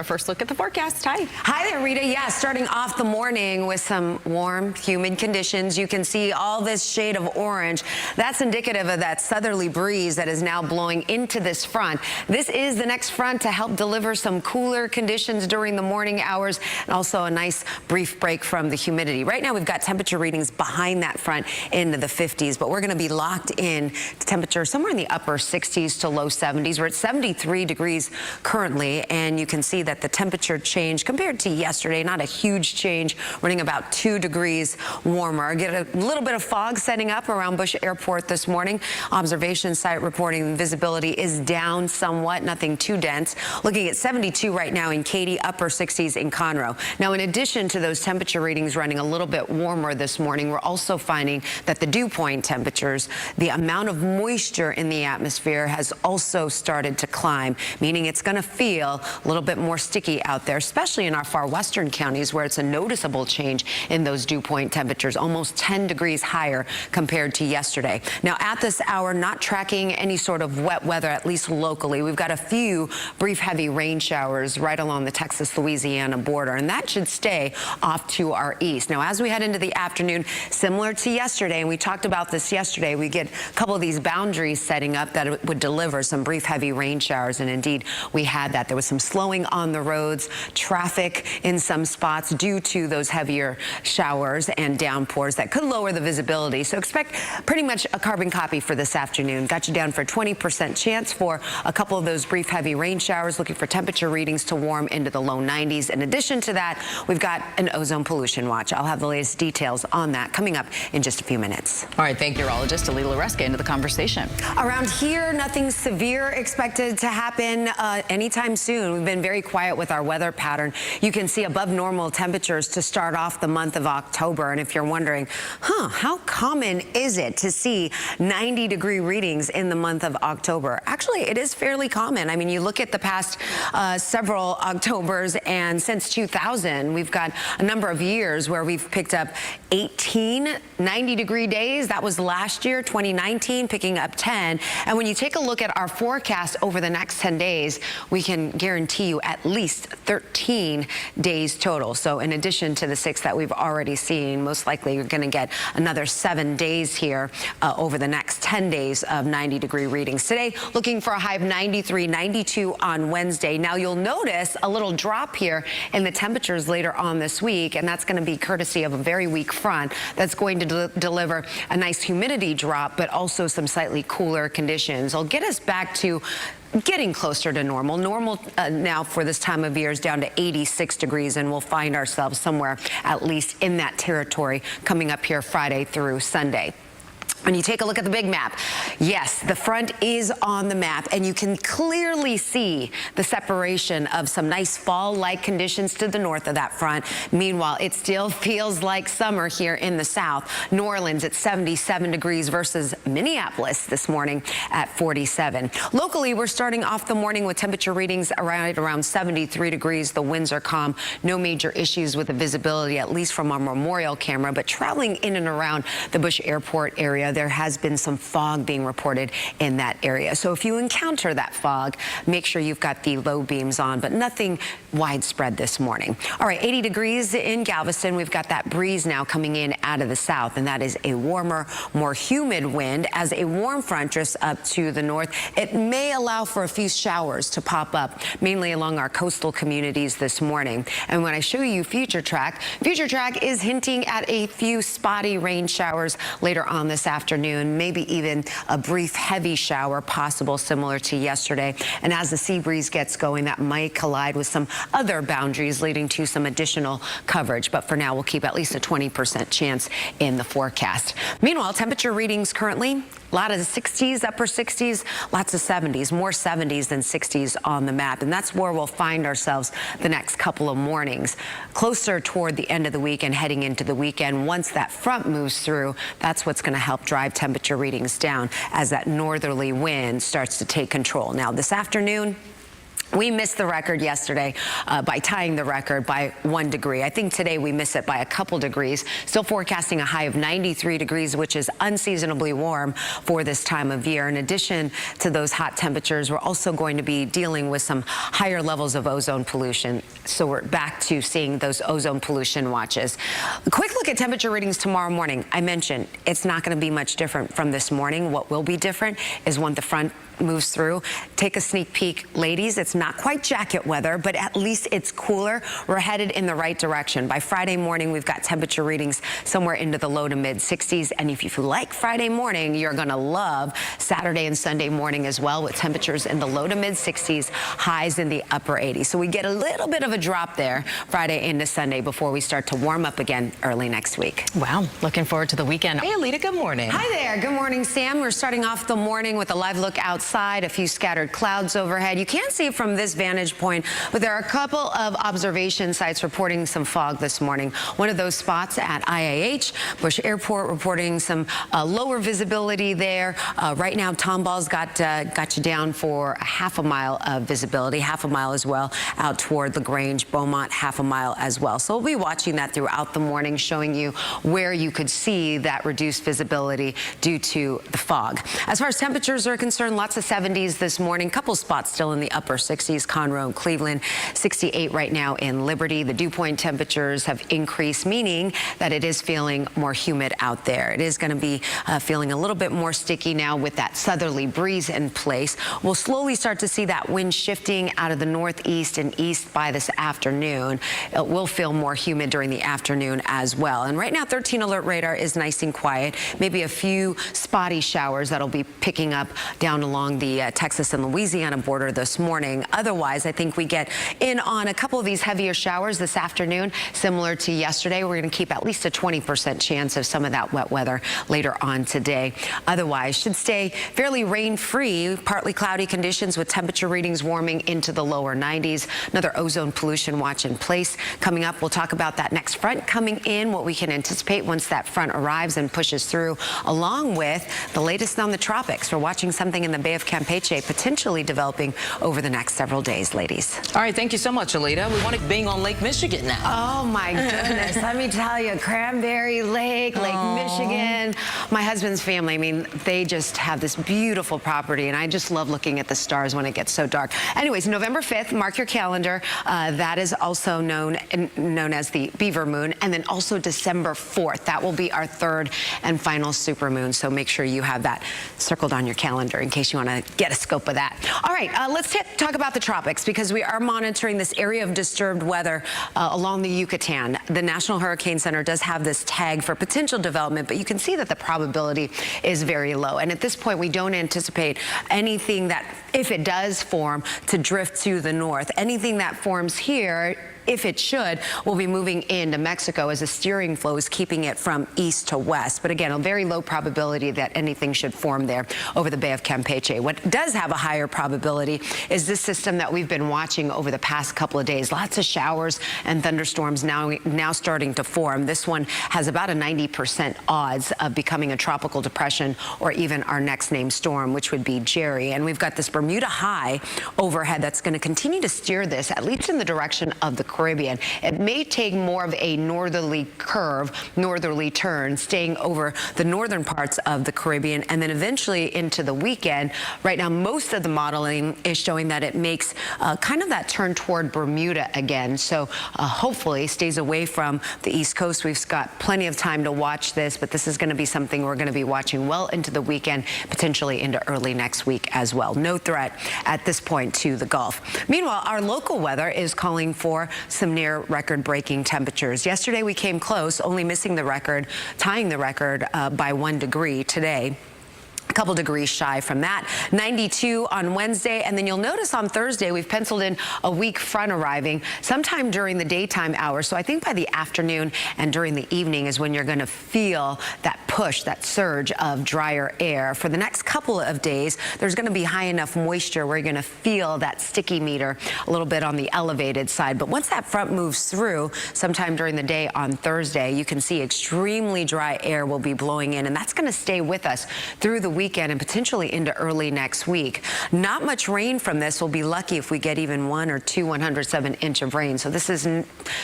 Our first look at the forecast. Hi. Hi there, Rita. Yeah, starting off the morning with some warm, humid conditions. You can see all this shade of orange. That's indicative of that southerly breeze that is now blowing into this front. This is the next front to help deliver some cooler conditions during the morning hours and also a nice brief break from the humidity. Right now, we've got temperature readings behind that front into the 50s, but we're going to be locked in to temperature somewhere in the upper 60s to low 70s. We're at 73 degrees currently, and you can see that the temperature change compared to yesterday, not a huge change, running about 2 degrees warmer. Get a little bit of fog setting up around Bush Airport this morning. Observation site reporting visibility is down somewhat, nothing too dense. Looking at 72 right now in Katy, upper 60s in Conroe. Now, in addition to those temperature readings running a little bit warmer this morning, we're also finding that the dew point temperatures, the amount of moisture in the atmosphere has also started to climb, meaning it's going to feel a little bit more sticky out there, especially in our far western counties where it's a noticeable change in those dew point temperatures, almost 10 degrees higher compared to yesterday. Now, at this hour, not tracking any sort of wet weather, at least locally. We've got a few brief heavy rain showers right along the Texas-Louisiana border, and that should stay off to our east. Now, as we head into the afternoon, similar to yesterday, and we talked about this yesterday, we get a couple of these boundaries setting up that would deliver some brief heavy rain showers, and indeed, we had that. There was some slowing on the roads, traffic in some spots due to those heavier showers and downpours that could lower the visibility. So expect pretty much a carbon copy for this afternoon. Got you down for a 20% chance for a couple of those brief heavy rain showers, looking for temperature readings to warm into the low 90s. In addition to that, we've got an ozone pollution watch. I'll have the latest details on that coming up in just a few minutes. All right, thank you, meteorologist Elita Loresca, into the conversation. Around here, nothing severe expected to happen anytime soon. We've been very quiet with our weather pattern. You can see above normal temperatures to start off the month of October. And if you're wondering, how common is it to see 90-degree readings in the month of October? Actually, it is fairly common. I mean, you look at the past several Octobers, and since 2000, we've got a number of years where we've picked up 18 90-degree days. That was last year, 2019, picking up 10. And when you take a look at our forecast over the next 10 days, we can guarantee you at least 13 days total. So in addition to the 6 that we've already seen, most likely you're going to get another 7 days here over the next 10 days of 90-degree readings. Today, looking for a high of 93, 92 on Wednesday. Now, you'll notice a little drop here in the temperatures later on this week, and that's going to be courtesy of a very weak front that's going to deliver a nice humidity drop, but also some slightly cooler conditions. It'll get us back to getting closer to normal. Normal now for this time of year is down to 86 degrees, and we'll find ourselves somewhere at least in that territory coming up here Friday through Sunday. When you take a look at the big map, yes, the front is on the map, and you can clearly see the separation of some nice fall-like conditions to the north of that front. Meanwhile, it still feels like summer here in the south. New Orleans at 77 degrees versus Minneapolis this morning at 47. Locally, we're starting off the morning with temperature readings around 73 degrees. The winds are calm. No major issues with the visibility, at least from our Memorial camera, but traveling in and around the Bush Airport area, there has been some fog being reported in that area. So if you encounter that fog, make sure you've got the low beams on, but nothing widespread this morning. All right, 80 degrees in Galveston. We've got that breeze now coming in out of the south, and that is a warmer, more humid wind. As a warm front drifts up to the north, it may allow for a few showers to pop up, mainly along our coastal communities this morning. And when I show you Future Track is hinting at a few spotty rain showers later on this afternoon, maybe even a brief heavy shower possible, similar to yesterday. And as the sea breeze gets going, that might collide with some other boundaries, leading to some additional coverage. But for now, we'll keep at least a 20% chance in the forecast. Meanwhile, temperature readings currently, a lot of the 60s, upper 60s, lots of 70s, more 70s than 60s on the map. And that's where we'll find ourselves the next couple of mornings. Closer toward the end of the week and heading into the weekend, once that front moves through, that's what's going to help drive temperature readings down as that northerly wind starts to take control. Now, this afternoon, We missed the record yesterday by tying the record by 1 degree. I think today we miss it by a couple degrees. Still forecasting a high of 93 degrees, which is unseasonably warm for this time of year. In addition to those hot temperatures, we're also going to be dealing with some higher levels of ozone pollution. So we're back to seeing those ozone pollution watches. A quick look at temperature readings tomorrow morning. I mentioned it's not going to be much different from this morning. What will be different is when the front moves through. Take a sneak peek, ladies. It's not quite jacket weather, but at least it's cooler. We're headed in the right direction. By Friday morning, we've got temperature readings somewhere into the low to mid 60s. And if you like Friday morning, you're going to love Saturday and Sunday morning as well, with temperatures in the low to mid 60s, highs in the upper 80s. So we get a little bit of a drop there Friday into Sunday before we start to warm up again early next week. Wow, looking forward to the weekend. Hey, Alita, good morning. Hi there. Good morning, Sam. We're starting off the morning with a live look outside, a few scattered clouds overhead. You can't see from this vantage point, but there are a couple of observation sites reporting some fog this morning. One of those spots at IAH, Bush Airport, reporting some lower visibility there. Right now, Tomball's got you down for a half a mile of visibility, half a mile as well out toward LaGrange, Beaumont, half a mile as well. So we'll be watching that throughout the morning, showing you where you could see that reduced visibility due to the fog. As far as temperatures are concerned, lots of 70s this morning. Couple spots still in the upper 60s. Conroe and Cleveland, 68 right now in Liberty. The dew point temperatures have increased, meaning that it is feeling more humid out there. It is going to be feeling a little bit more sticky now with that southerly breeze in place. We'll slowly start to see that wind shifting out of the northeast and east by this afternoon. It will feel more humid during the afternoon as well. And right now, 13 alert radar is nice and quiet. Maybe a few spotty showers that'll be picking up down along the Texas and Louisiana border this morning. Otherwise, I think we get in on a couple of these heavier showers this afternoon, similar to yesterday. We're going to keep at least a 20% chance of some of that wet weather later on today. Otherwise, should stay fairly rain-free, partly cloudy conditions with temperature readings warming into the lower 90s. Another ozone pollution watch in place. Coming up, we'll talk about that next front coming in, what we can anticipate once that front arrives and pushes through, along with the latest on the tropics. We're watching something in the Bay of Campeche potentially developing over the next several days, ladies. All right, thank you so much, Alita. We want to being on Lake Michigan now. Oh my goodness, let me tell you, Cranberry Lake, Lake Michigan. My husband's family, I mean, they just have this beautiful property, and I just love looking at the stars when it gets so dark. Anyways, November 5th, mark your calendar. That is also known as the Beaver Moon, and then also December 4th. That will be our third and final supermoon, so make sure you have that circled on your calendar in case you want to get a scope of that. All right, let's talk about the tropics, because we are monitoring this area of disturbed weather along the Yucatan. The National Hurricane Center does have this tag for potential development, but you can see that the probability is very low. And at this point, we don't anticipate anything that, if it does form, to drift to the north. Anything that forms here, if it should, will be moving into Mexico as a steering flow is keeping it from east to west. But again, a very low probability that anything should form there over the Bay of Campeche. What does have a higher probability is this system that we've been watching over the past couple of days. Lots of showers and thunderstorms now starting to form. This one has about a 90% odds of becoming a tropical depression or even our next named storm, which would be Jerry. And we've got this Bermuda high overhead that's going to continue to steer this, at least in the direction of the Caribbean. It may take more of a northerly curve, northerly turn, staying over the northern parts of the Caribbean, and then eventually into the weekend. Right now, most of the modeling is showing that it makes kind of that turn toward Bermuda again. So hopefully stays away from the East Coast. We've got plenty of time to watch this, but this is going to be something we're going to be watching well into the weekend, potentially into early next week as well. No threat at this point to the Gulf. Meanwhile, our local weather is calling for some near record-breaking temperatures. Yesterday we came close, only missing the record, tying the record by 1 degree today. A couple degrees shy from that. 92 on Wednesday, and then you'll notice on Thursday we've penciled in a weak front arriving sometime during the daytime hours. So I think by the afternoon and during the evening is when you're going to feel that push, that surge of drier air. For the next couple of days, there's going to be high enough moisture where you're going to feel that sticky meter a little bit on the elevated side. But once that front moves through sometime during the day on Thursday, you can see extremely dry air will be blowing in, and that's going to stay with us through the weekend and potentially into early next week. Not much rain from this. We'll be lucky if we get even 1 or 2 107-inch of rain. So this is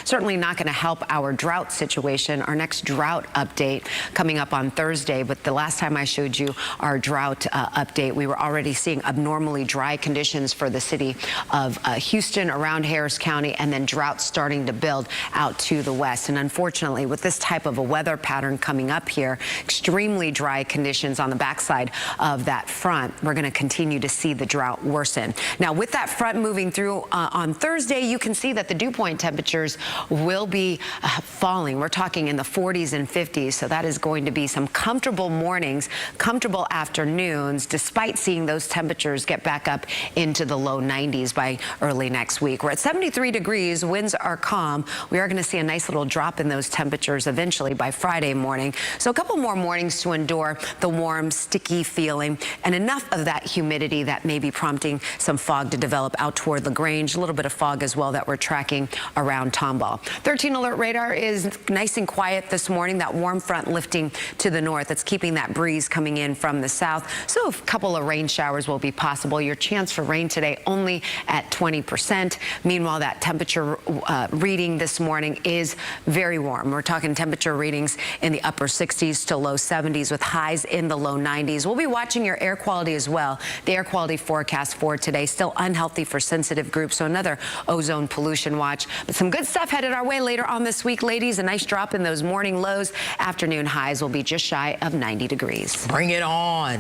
certainly not going to help our drought situation. Our next drought update coming up on Thursday. But the last time I showed you our drought update, we were already seeing abnormally dry conditions for the city of Houston, around Harris County, and then drought starting to build out to the west. And unfortunately, with this type of a weather pattern coming up here, extremely dry conditions on the backside of that front, we're going to continue to see the drought worsen. Now, with that front moving through on Thursday, you can see that the dew point temperatures will be falling. We're talking in the 40s and 50s, so that is going to be some comfortable mornings, comfortable afternoons, despite seeing those temperatures get back up into the low 90s by early next week. We're at 73 degrees, winds are calm. We are going to see a nice little drop in those temperatures eventually by Friday morning. So a couple more mornings to endure the warm, sticky feeling and enough of that humidity that may be prompting some fog to develop out toward LaGrange. A little bit of fog as well that we're tracking around Tomball. 13 alert radar is nice and quiet this morning. That warm front lifting to the north. It's keeping that breeze coming in from the south. So a couple of rain showers will be possible. Your chance for rain today only at 20%. Meanwhile, that temperature reading this morning is very warm. We're talking temperature readings in the upper 60s to low 70s with highs in the low 90s. We'll be watching your air quality as well. The air quality forecast for today still unhealthy for sensitive groups, so another ozone pollution watch. But some good stuff headed our way later on this week, ladies. A nice drop in those morning lows. Afternoon highs will be just shy of 90 degrees. Bring it on.